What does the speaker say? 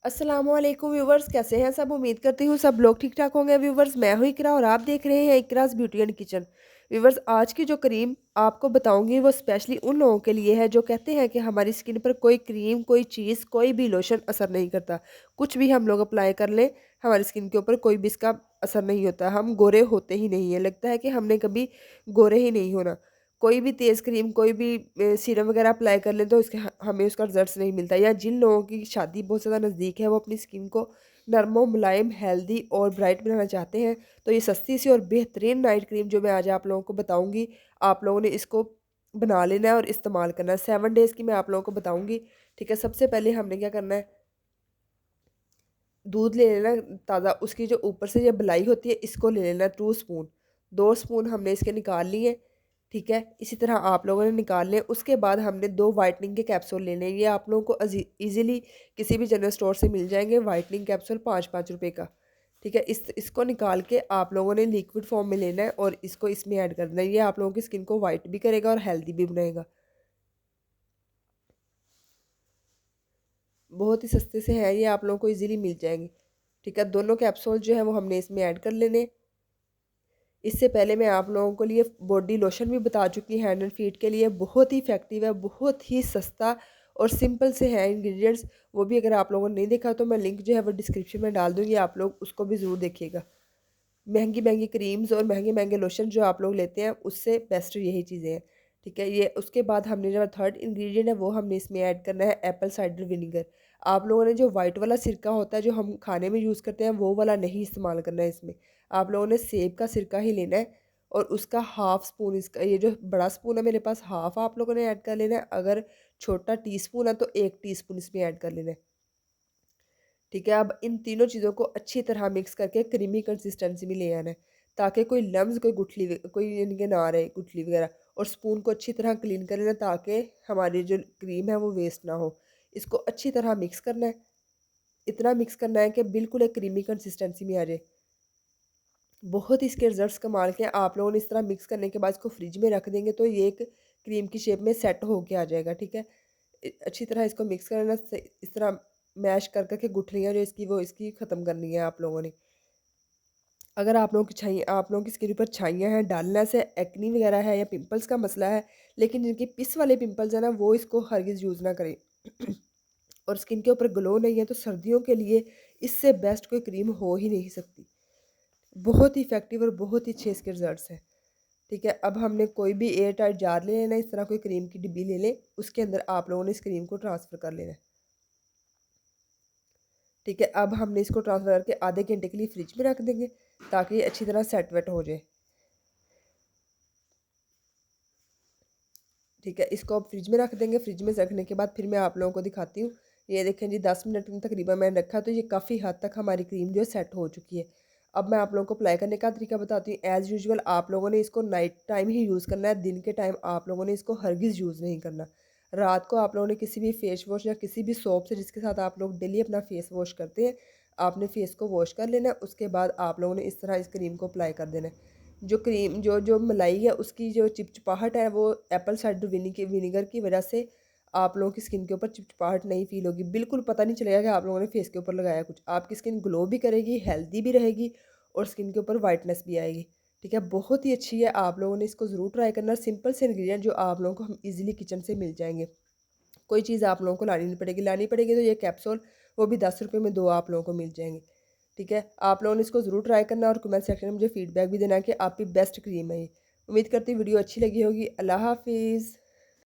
अस्सलामुअलैकुम व्यूवर्स, कैसे हैं सब। उम्मीद करती हूँ सब लोग ठीक ठाक होंगे। व्यूवर्स, मैं हूँ इकरा और आप देख रहे हैं Ikraj beauty and kitchen. Viewers, आज की जो क्रीम आपको बताऊंगी वो स्पेशली उन लोगों के लिए है जो कहते हैं कि हमारी स्किन पर कोई क्रीम, कोई चीज़, कोई भी लोशन असर नहीं करता। कुछ भी हम लोग अप्लाई कर लें, हमारी स्किन के ऊपर कोई भी इसका असर नहीं होता। हम गोरे होते ही नहीं है, लगता है कि हमने कभी गोरे ही नहीं होना। कोई भी तेज़ क्रीम, कोई भी सीरम वगैरह अप्लाई कर लें तो उसके हमें उसका रिज़ल्ट्स नहीं मिलता। या जिन लोगों की शादी बहुत ज़्यादा नज़दीक है, वो अपनी स्किन को नरम, मुलायम, हेल्दी और ब्राइट बनाना चाहते हैं, तो ये सस्ती सी और बेहतरीन नाइट क्रीम जो मैं आज आप लोगों को बताऊँगी, आप लोगों ने इसको बना लेना है और इस्तेमाल करना है। 7 डेज़ की मैं आप लोगों को बताऊँगी, ठीक है। सबसे पहले हमने क्या करना है, दूध ले लेना ताज़ा, उसकी जो ऊपर से ये बलाई होती है इसको ले लेना 2 स्पून। 2 स्पून हमने इसके निकाल लिए, ठीक है। इसी तरह आप लोगों ने निकाल लें। उसके बाद हमने 2 व्हाइटनिंग के कैप्सूल लेने हैं। ये आप लोगों को ईज़िली किसी भी जनरल स्टोर से मिल जाएँगे, व्हाइटनिंग कैप्सूल 5-5 रुपए का, ठीक है। इसको निकाल के आप लोगों ने लिक्विड फॉर्म में लेना है और इसको इसमें ऐड कर देना है। ये आप लोगों की स्किन को व्हाइट भी करेगा और हेल्दी भी बनाएगा। बहुत ही सस्ते से है ये, आप लोगों को ईज़िली मिल जाएँगे, ठीक है। दोनों कैप्सूल जो है वो हमने इसमें ऐड कर लेने। इससे पहले मैं आप लोगों को लिए बॉडी लोशन भी बता चुकी हूँ हैंड एंड फीट के लिए। बहुत ही इफ़ेक्टिव है, बहुत ही सस्ता और सिंपल से है इंग्रेडिएंट्स। वो भी अगर आप लोगों ने नहीं देखा तो मैं लिंक जो है वो डिस्क्रिप्शन में डाल दूँगी, आप लोग उसको भी ज़रूर देखिएगा। महँगी-महँगी क्रीम्स और महँगे-महँगे लोशन जो आप लोग लेते हैं, उससे बेस्ट यही चीज़ें हैं, ठीक है। ये उसके बाद हमने जो थर्ड इंग्रीडिएंट है वो हमने इसमें ऐड करना है एप्पल साइडर विनेगर। आप लोगों ने जो व्हाइट वाला सिरका होता है जो हम खाने में यूज़ करते हैं, वो वाला नहीं इस्तेमाल करना है इसमें। आप लोगों ने सेब का सिरका ही लेना है और उसका हाफ़ स्पून, इसका ये जो बड़ा स्पून है मेरे पास, हाफ़ आप लोगों ने ऐड कर लेना है। अगर छोटा टीस्पून है तो 1 टीस्पून इसमें ऐड कर लेना है। ठीक है, अब इन तीनों चीज़ों को अच्छी तरह मिक्स करके क्रीमी कंसिस्टेंसी में ले आना है, ताकि कोई लम्स, कोई गुठली कोई यानी कि ना रहे गुठली वगैरह। और स्पून को अच्छी तरह क्लीन कर लेना ताकि हमारी जो क्रीम है वो वेस्ट ना हो। इसको अच्छी तरह मिक्स करना है, इतना मिक्स करना है कि बिल्कुल एक क्रीमी कंसिस्टेंसी में आ जाए। बहुत ही इसके रिजल्ट्स कमाल के हैं। आप लोगों ने इस तरह मिक्स करने के बाद इसको फ्रिज में रख देंगे तो ये एक क्रीम की शेप में सेट होके आ जाएगा, ठीक है। अच्छी तरह इसको मिक्स करना, इस तरह मैश कर करके गुठलियाँ जो इसकी वो इसकी ख़त्म करनी है आप लोगों ने। अगर आप लोगों की स्किन पर छाइयाँ हैं, डालने से एक्नी वगैरह है या पिंपल्स का मसला है, लेकिन जिनकी पिस वाले पिंपल्स हैं ना, वो इसको हरगिज़ यूज़ ना करें। और स्किन के ऊपर ग्लो नहीं है तो सर्दियों के लिए इससे बेस्ट कोई क्रीम हो ही नहीं सकती। बहुत ही इफ़ेक्टिव और बहुत ही अच्छे इसके रिज़ल्ट्स हैं, ठीक है। अब हमने कोई भी एयर टाइट जार ले लेना है, इस तरह कोई क्रीम की डिब्बी ले लें, उसके अंदर आप लोगों ने इस क्रीम को ट्रांसफ़र कर लेना है, ठीक है। अब हमने इसको ट्रांसफ़र करके आधे घंटे के लिए फ्रिज में रख देंगे ताकि ये अच्छी तरह सेट वेट हो जाए, ठीक है। इसको अब फ्रिज में रख देंगे। फ्रिज में रखने के बाद फिर मैं आप लोगों को दिखाती हूँ। ये देखें जी, 10 मिनट में तकरीबन मैंने रखा तो ये काफ़ी हद तक हमारी क्रीम जो है सेट हो चुकी है। अब मैं आप लोगों को अप्लाई करने का तरीका बताती हूँ। एज़ यूजुअल आप लोगों ने इसको नाइट टाइम ही यूज़ करना है, दिन के टाइम आप लोगों ने इसको हरगिज़ यूज़ नहीं करना। रात को आप लोगों ने किसी भी फेस वॉश या किसी भी सोप से जिसके साथ आप लोग डेली अपना फेस वॉश करते हैं, आपने फेस को वॉश कर लेना है। उसके बाद आप लोगों ने इस तरह इस क्रीम को अप्लाई कर देना है। जो क्रीम जो जो मलाई है उसकी जो चिपचिपाहट है वो एप्पल साइडर विनीगर की वजह से आप लोगों की स्किन के ऊपर चिपचिपाहट नहीं फ़ील होगी। बिल्कुल पता नहीं चलेगा कि आप लोगों ने फेस के ऊपर लगाया कुछ। आपकी स्किन ग्लो भी करेगी, हेल्दी भी रहेगी और स्किन के ऊपर वाइटनेस भी आएगी, ठीक है। बहुत ही अच्छी है, आप लोगों ने इसको ज़रूर ट्राई करना। सिंपल से इंग्रेडिएंट जो आप लोगों को हम ईज़िली किचन से मिल जाएँगे। कोई चीज़ आप लोगों को लानी पड़ेगी तो ये कैप्सूल, वो भी 10 रुपए में 2 आप लोगों को मिल जाएँगे, ठीक है। आप लोगों ने इसको ज़रूर ट्राई करना और कमेंट सेक्शन में मुझे फीडबैक भी देना कि आपकी बेस्ट क्रीम है ये। उम्मीद करती हूँ वीडियो अच्छी लगी होगी। अल्लाह हाफ़िज़।